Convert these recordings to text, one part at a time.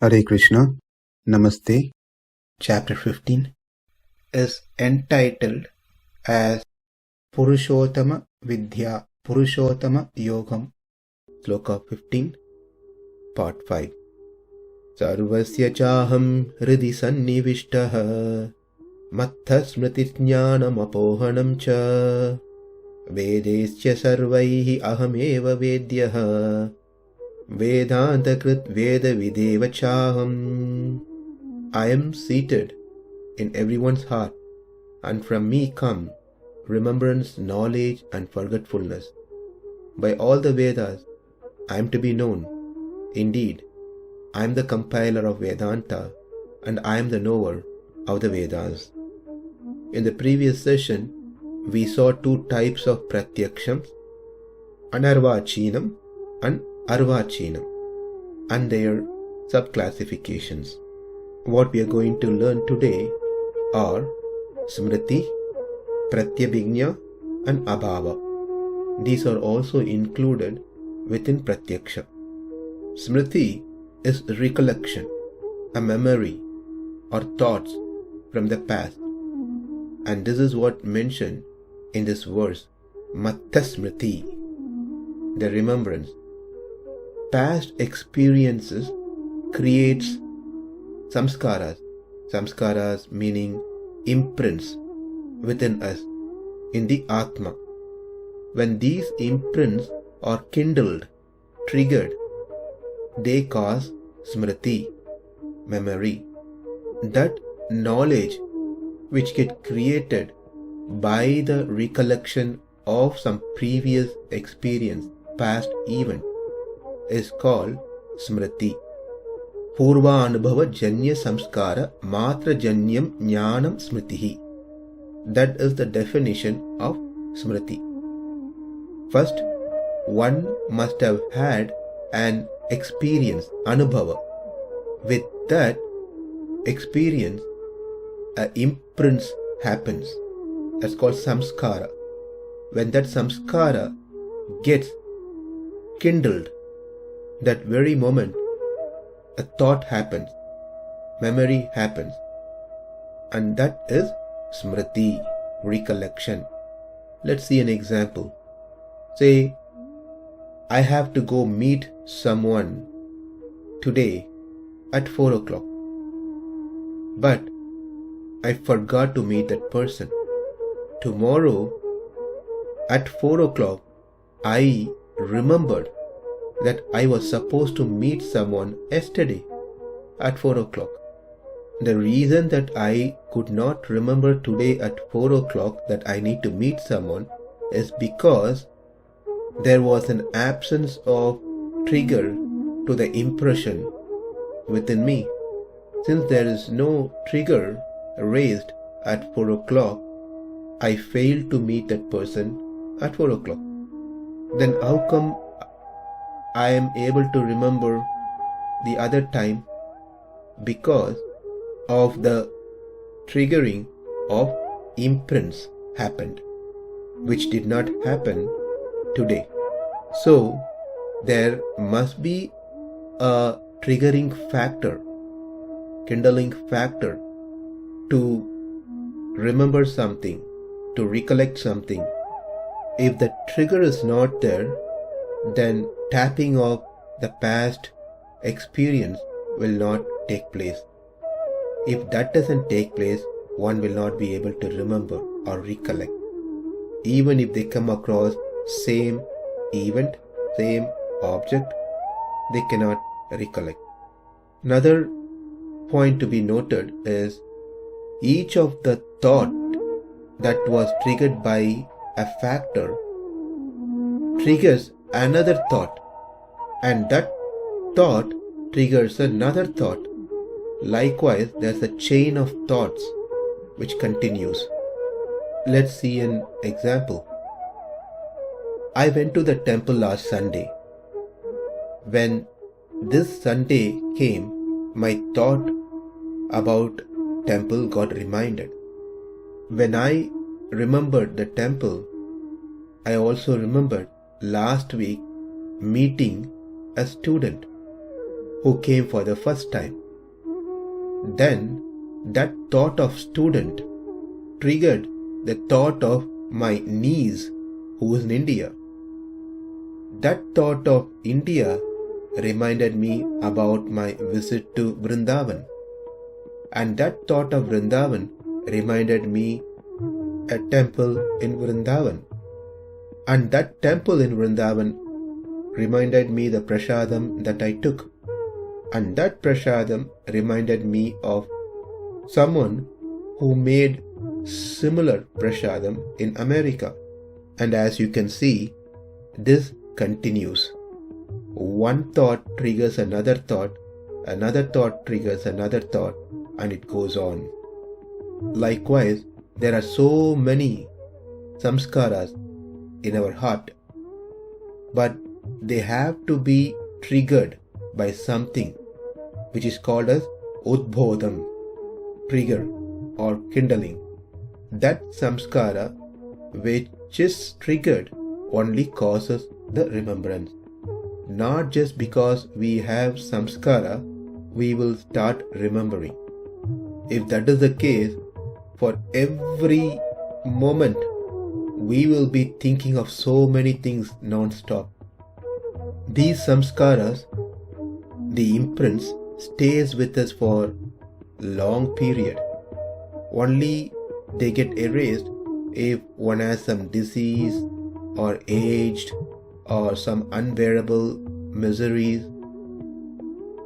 Hare Krishna, Namaste. Chapter 15 is entitled as Purushottama Vidya, Purushottama Yogam. Sloka 15, Part 5. Sarvasya cāhaṁ hṛdi sanniviṣṭo mattaḥ smṛtir jñānam apohanaṁ ca vedaiś sarvair aham vedyo vedānta-kṛd veda-vid cāham. I am seated in everyone's heart, and from me come remembrance, knowledge, and forgetfulness. By all the Vedas, I am to be known. Indeed, I am the compiler of Vedanta, and I am the knower of the Vedas. In the previous session, we saw two types of pratyakshams, anarvachinam and arvachinam, and their subclassifications. What we are going to learn today are smṛtir, pratyabhijñā, and abhava. These are also included within pratyaksha. Smṛtir is recollection, a memory or thoughts from the past, and this is what mentioned in this verse, mattaḥ, the remembrance. Past experiences creates samskaras meaning imprints within us in the atma. When these imprints are kindled, triggered, they cause smṛtir, memory. That knowledge which get created by the recollection of some previous experience, past event, is called smṛtir. Purva-anubhava janya samskara matra janyam jñānam smṛtih. That is the definition of smṛtir. First, one must have had an experience, anubhava. With that experience, an imprint happens. That's called samskara. When that samskara gets kindled, that very moment, a thought happens, memory happens, and that is smṛtir, recollection. Let's see an example. Say, I have to go meet someone today at 4 o'clock, but I forgot to meet that person. Tomorrow at 4 o'clock, I remembered that I was supposed to meet someone yesterday at 4 o'clock. The reason that I could not remember today at 4 o'clock that I need to meet someone is because there was an absence of trigger to the impression within me. Since there is no trigger raised at 4 o'clock, I failed to meet that person at 4 o'clock. Then how come I am able to remember the other time? Because of the triggering of imprints happened, which did not happen today. So there must be a triggering factor, kindling factor to remember something, to recollect something. If the trigger is not there, then tapping of the past experience will not take place. If that doesn't take place, one will not be able to remember or recollect. Even if they come across same event, same object, they cannot recollect. Another point to be noted is each of the thought that was triggered by a factor triggers another thought, and that thought triggers another thought. Likewise, there's a chain of thoughts which continues. Let's see an example. I went to the temple last Sunday. When this Sunday came, my thought about temple got reminded. When I remembered the temple, I also remembered last week meeting a student who came for the first time. Then that thought of student triggered the thought of my niece who is in India. That thought of India reminded me about my visit to Vrindavan. And that thought of Vrindavan reminded me a temple in Vrindavan. And that temple in Vrindavan reminded me the prasadam that I took. And that prasadam reminded me of someone who made similar prasadam in America. And as you can see, this continues. One thought triggers another thought triggers another thought, and it goes on. Likewise, there are so many samskaras in our heart, but they have to be triggered by something which is called as udbodham, trigger or kindling. That samskara which is triggered only causes the remembrance. Not just because we have samskara, we will start remembering. If that is the case, for every moment, we will be thinking of so many things non-stop. These samskaras, the imprints, stays with us for long period. Only they get erased if one has some disease or aged or some unbearable miseries.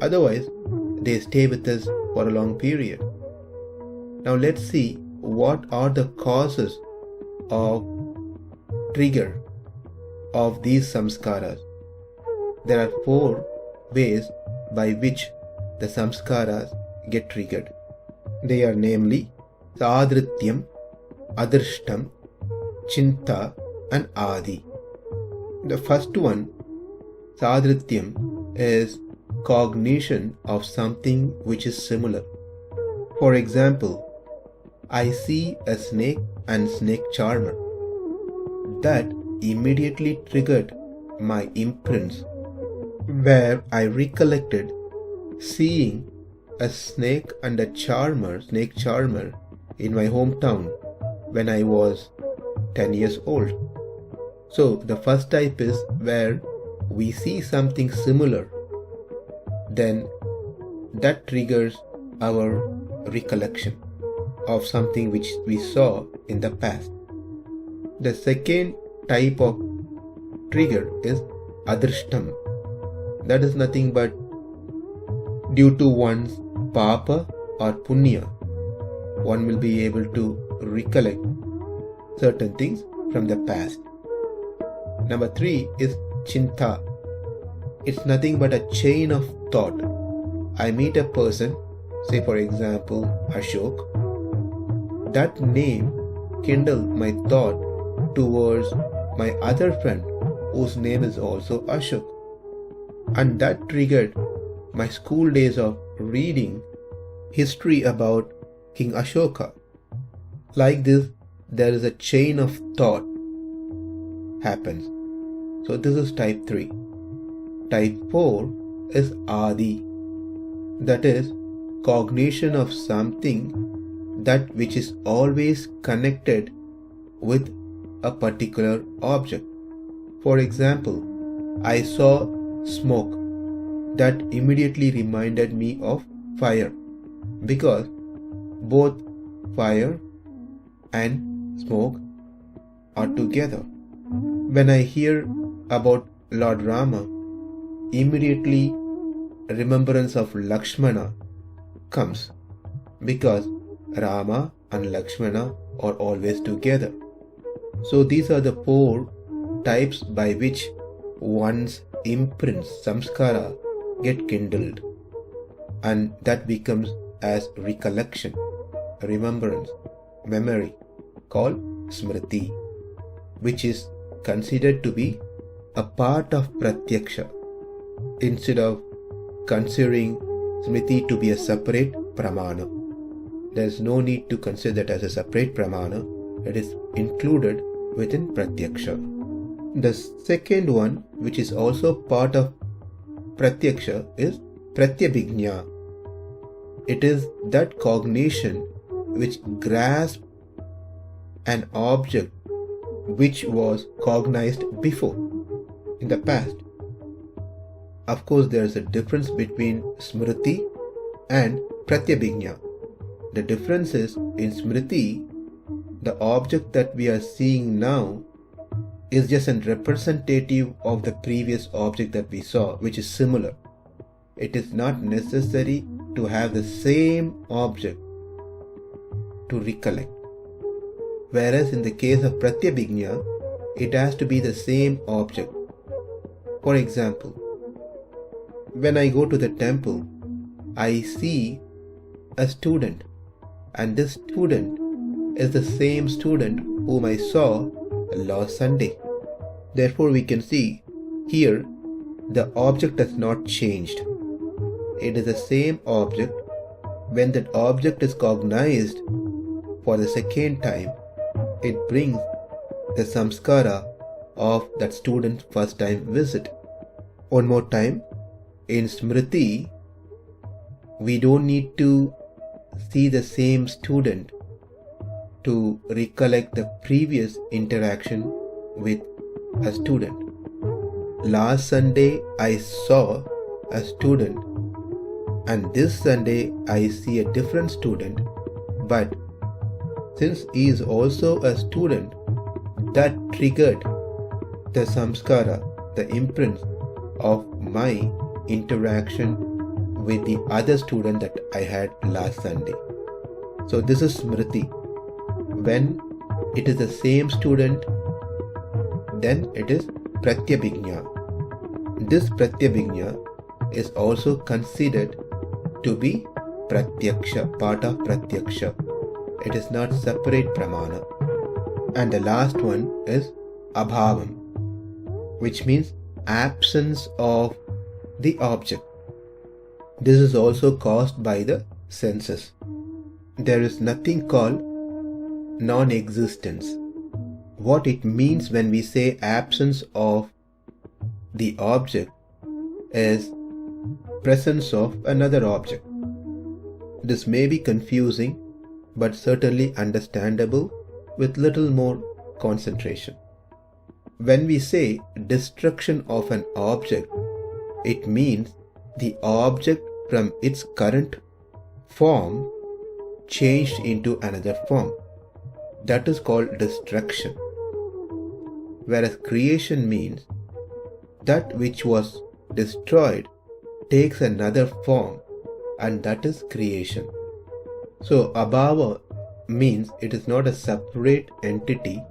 Otherwise, they stay with us for a long period. Now let's see what are the causes of trigger of these samskaras. There are 4 ways by which the samskaras get triggered. They are namely sadrityam, adrishtam, chinta and adi. The first one, sadrityam, is cognition of something which is similar. For example, I see a snake and snake charmer. That immediately triggered my imprints, where I recollected seeing a snake and a snake charmer in my hometown when I was 10 years old. So the first type is where we see something similar, then that triggers our recollection of something which we saw in the past. The second type of trigger is adrishtam. That is nothing but due to one's papa or punya, one will be able to recollect certain things from the past. Number 3 is chinta. It's nothing but a chain of thought. I meet a person, say for example Ashok. That name kindled my thought towards my other friend whose name is also Ashok. And that triggered my school days of reading history about King Ashoka. Like this, there is a chain of thought happens. So this is type 3. Type 4 is adi. That is cognition of something that which is always connected with a particular object. For example, I saw smoke. That immediately reminded me of fire, because both fire and smoke are together. When I hear about Lord Rama, immediately remembrance of Lakshmana comes, because Rama and Lakshmana are always together. So these are the 4 types by which one's imprints, samskara, get kindled, and that becomes as recollection, remembrance, memory, called smṛtir, which is considered to be a part of pratyaksha, instead of considering smṛtir to be a separate pramana. There is no need to consider that as a separate pramana. It is included within pratyaksha. The second one, which is also part of pratyaksha, is pratyabhijñā. It is that cognition which grasps an object which was cognized before, in the past. Of course, there is a difference between smṛti and pratyabhijñā. The difference is, in smṛti, the object that we are seeing now is just a representative of the previous object that we saw, which is similar. It is not necessary to have the same object to recollect. Whereas in the case of pratyabhijñā, it has to be the same object. For example, when I go to the temple, I see a student, and this student is the same student whom I saw last Sunday. Therefore, we can see here the object has not changed. It is the same object. When that object is cognized for the second time, it brings the samskara of that student's first time visit. One more time, in smṛti, we don't need to see the same student to recollect the previous interaction with a student. Last Sunday I saw a student, and this Sunday I see a different student, but since he is also a student, that triggered the samskara, the imprint of my interaction with the other student that I had last Sunday. So this is smṛti. When it is the same student, then it is pratyabhijñā. This pratyabhijñā is also considered to be pratyaksha, part of pratyaksha. It is not separate pramana. And the last one is abhavam, which means absence of the object. This is also caused by the senses. There is nothing called non-existence. What it means when we say absence of the object is presence of another object. This may be confusing, but certainly understandable with little more concentration. When we say destruction of an object, it means the object from its current form changed into another form. That is called destruction. Whereas creation means that which was destroyed takes another form, and that is creation. So abhava means it is not a separate entity,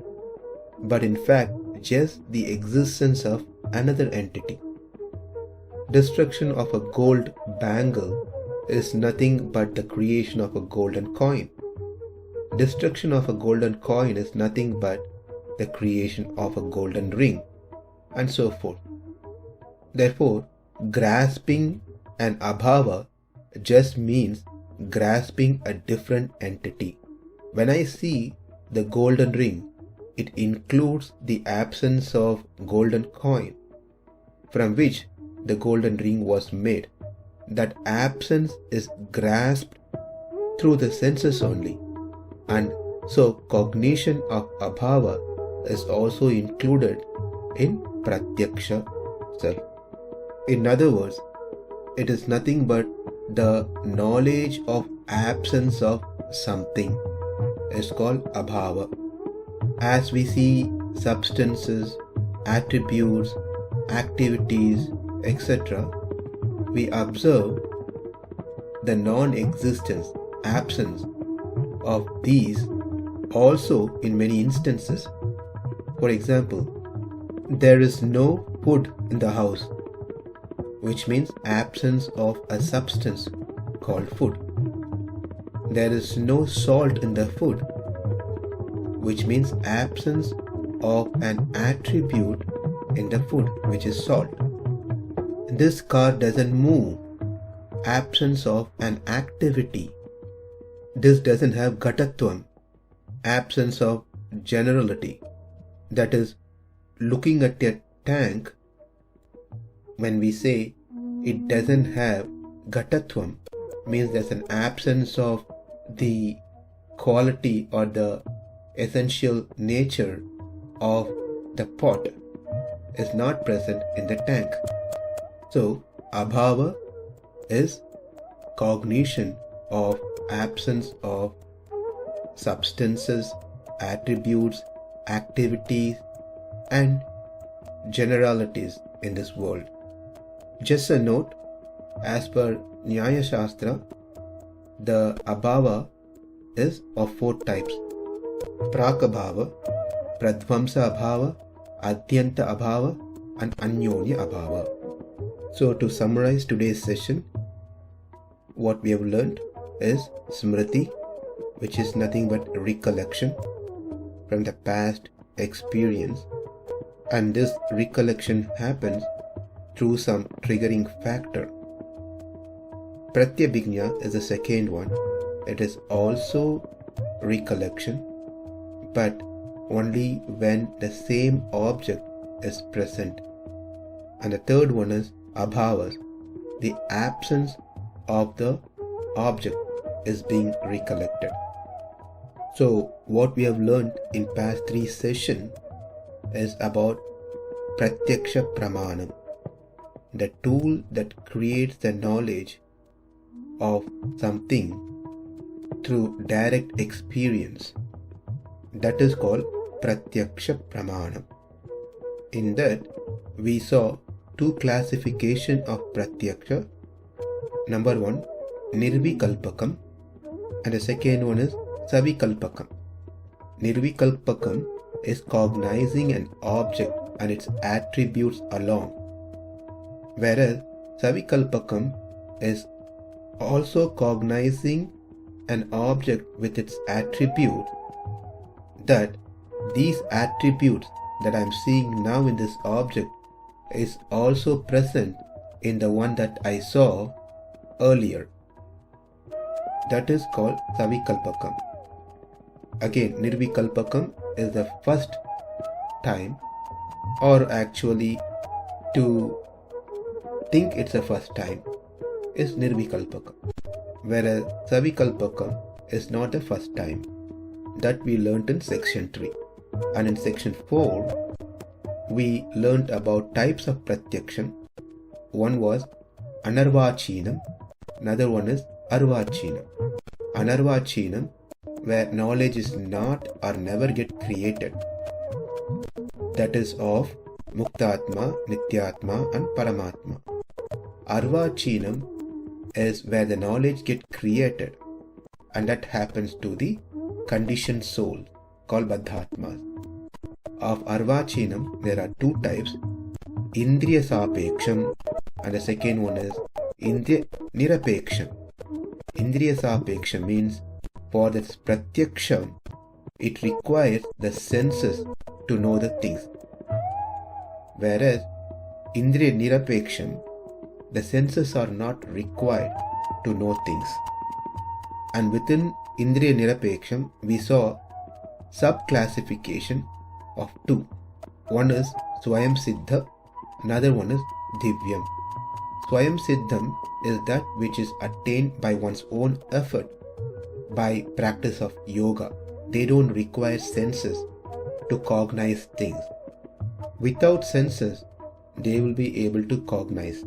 but in fact just the existence of another entity. Destruction of a gold bangle is nothing but the creation of a golden coin. Destruction of a golden coin is nothing but the creation of a golden ring, and so forth. Therefore, grasping an abhava just means grasping a different entity. When I see the golden ring, it includes the absence of golden coin from which the golden ring was made. That absence is grasped through the senses only, and so cognition of abhava is also included in pratyaksha self. In other words, it is nothing but the knowledge of absence of something is called abhava. As we see substances, attributes, activities, etc., we observe the non-existence, absence of these also in many instances. For example, there is no food in the house, which means absence of a substance called food. There is no salt in the food, which means absence of an attribute in the food, which is salt. This car doesn't move, absence of an activity. This doesn't have ghatatvam, absence of generality. That is, looking at a tank, when we say it doesn't have ghatatvam means there's an absence of the quality or the essential nature of the pot is not present in the tank. So abhava is cognition of absence of substances, attributes, activities and generalities in this world. Just a note, as per Nyaya Shastra, the abhava is of 4 types: prakabhava, pradvamsa abhava, adyanta abhava and anyonya abhava. So to summarize today's session, what we have learned is smṛtir, which is nothing but recollection from the past experience, and this recollection happens through some triggering factor. Pratyabhijñā is the second one. It is also recollection, but only when the same object is present. And the third one is abhavas. The absence of the object is being recollected. So what we have learned in past 3 sessions is about pratyaksha pramanam, the tool that creates the knowledge of something through direct experience. That is called pratyaksha pramanam. In that, we saw 2 classifications of pratyaksha. Number 1, nirvikalpakam, and the second one is savikalpakam. Nirvikalpakam is cognizing an object and its attributes alone, whereas savikalpakam is also cognizing an object with its attributes, that these attributes that I am seeing now in this object is also present in the one that I saw earlier. That is called savikalpakam. Again, nirvikalpakam is the first time, or actually to think it's the first time is nirvikalpakam, whereas savikalpakam is not the first time. That we learnt in section 3. And in section 4, we learnt about types of pratyaksham. One was anarvachinam, another one is arvachinam. Anarvachinam, where knowledge is not or never get created. That is of muktatma, nityatma and paramatma. Arvachinam is where the knowledge get created, and that happens to the conditioned soul called baddhatmas. Of arvachinam, there are 2 types: indriya sapeksham, and the second one is indriya nirapeksham. Indriya sapeksham means for this pratyaksham, it requires the senses to know the things, whereas indriya nirapeksham, the senses are not required to know things. And within indriya nirapeksham, we saw sub-classification of 2. One is swayam siddha, another one is divyam. Swayam siddham is that which is attained by one's own effort by practice of yoga. They don't require senses to cognize things. Without senses, they will be able to cognize.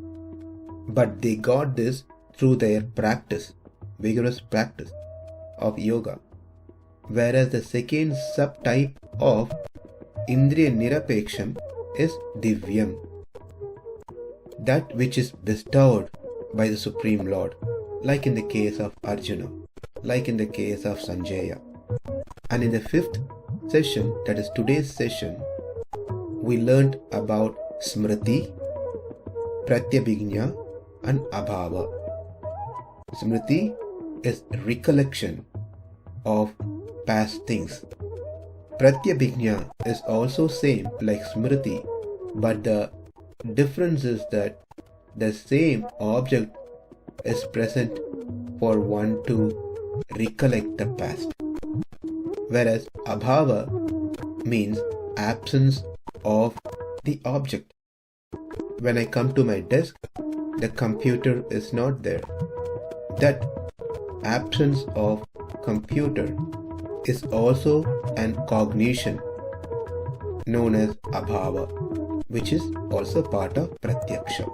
But they got this through their practice, vigorous practice of yoga. Whereas the second subtype of indriya nirapeksham is divyam, that which is bestowed by the Supreme Lord, like in the case of Arjuna, like in the case of Sanjaya. And in the 5th session, that is today's session, we learned about smṛtir, pratyabhijñā and abhava. Smṛtir is recollection of past things. Pratyabhijñā is also same like smṛtir, but the difference is that the same object is present for one to recollect the past. Whereas abhava means absence of the object. When I come to my desk, the computer is not there. That absence of computer is also an cognition known as abhava, which is also part of pratyaksha.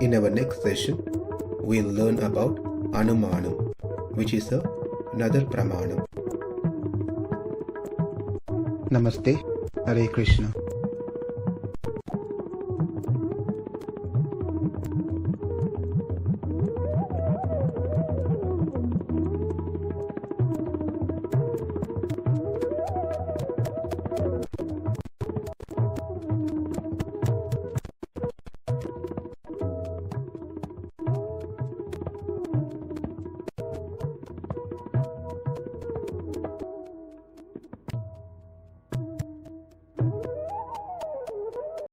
In our next session, we'll learn about anumanam, which is another pramanam. Namaste. Hare Krishna.